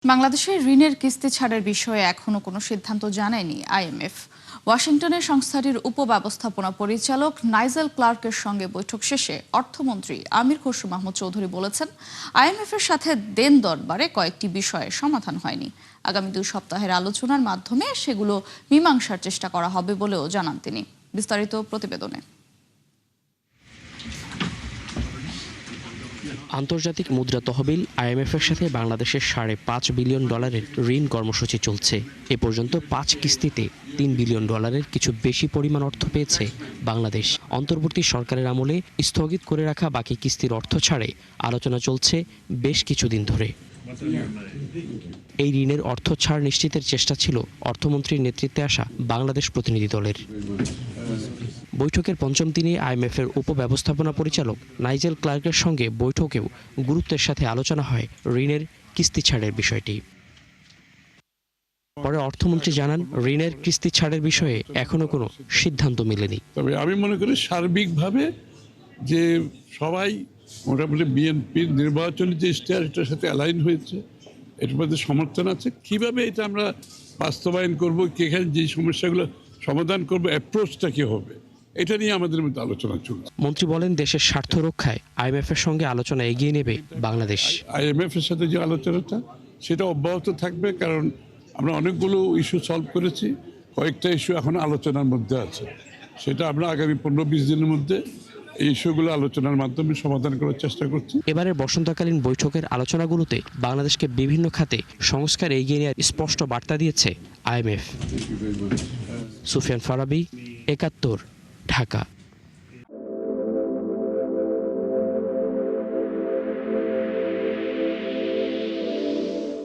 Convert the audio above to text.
বাংলাদেশের ঋণের কিস্তি ছাড়ের বিষয়ে এখনো কোনো সিদ্ধান্ত জানায়নি আইএমএফ। ওয়াশিংটনের সংস্থাটির উপব্যবস্থাপনা পরিচালক নাইজেল ক্লার্কের সঙ্গে বৈঠক শেষে অর্থমন্ত্রী আমির খসরু মাহমুদ চৌধুরী বলেছেন, আইএমএফের সাথে দেন দরবারে কয়েকটি বিষয়ে সমাধান হয়নি। আগামী 2 সপ্তাহের আলোচনার মাধ্যমে সেগুলো মীমাংসার চেষ্টা করা হবে বলেও জানান তিনি। বিস্তারিত প্রতিবেদনে। আন্তর্জাতিক মুদ্রা তহবিল আইএমএফের সাথে বাংলাদেশের $5.5 বিলিয়ন ঋণ কর্মসূচি চলছে। এ পর্যন্ত 5 কিস্তিতে $3 বিলিয়ন কিছু বেশি পরিমাণ অর্থ পেয়েছে বাংলাদেশ। অন্তর্বর্তী সরকারের আমলে স্থগিত করে রাখা বাকি কিস্তির অর্থ ছাড়ে আলোচনা চলছে বেশ কিছুদিন ধরে। এই ঋণের অর্থ ছাড় নিশ্চিতের চেষ্টা ছিল অর্থমন্ত্রীর নেতৃত্বে আসা বাংলাদেশ প্রতিনিধি দলের। বৈঠকের পঞ্চম দিনে আইএমএফের উপব্যবস্থাপনা পরিচালক নাইজেল ক্লার্কের সঙ্গে বৈঠকেও গুরুত্বের সাথে আলোচনা হয় ঋণের কিস্তি ছাড়ের বিষয়টি। পরে অর্থমন্ত্রী জানান, ঋণের কিস্তি ছাড়ের বিষয়ে এখনো কোনো সিদ্ধান্ত মেলেনি। তবে আমি মনে করি সার্বিকভাবে যে সবাই মোটামুটি বিএনপির নির্বাচনী যে স্ট্যাটাসের সাথে অ্যালাইন হয়েছে, এটার মধ্যে সমর্থন আছে। কিভাবে এটা আমরা বাস্তবায়ন করব, এখানে যে সমস্যাগুলো সমাধান করব, অ্যাপ্রোচটা কি হবে, এটা নিয়ে আমাদের মধ্যে আলোচনা চলছে। মন্ত্রী বলেন, দেশের স্বার্থ রক্ষায় আইএমএফের সঙ্গে আলোচনা এগিয়ে নেবে বাংলাদেশ। আইএমএফ এর সাথে যে আলোচনাটা সেটা অব্যাহত থাকবে, কারণ আমরা অনেকগুলো ইস্যু সলভ করেছি, কয়েকটা ইস্যু এখন আলোচনার মধ্যে আছে। সেটা আমরা আগামী 15-20 দিনের মধ্যে এই ইস্যুগুলো আলোচনার মাধ্যমে সমাধান করার চেষ্টা করছি। এবারের বসন্তকালীন বৈঠকের আলোচনাগুলোতে বাংলাদেশকে বিভিন্ন খাতে সংস্কার এগিয়ে নেওয়ার স্পষ্ট বার্তা দিয়েছে আইএমএফ। সুফিয়ান ফারাবী, 71, ঢাকা।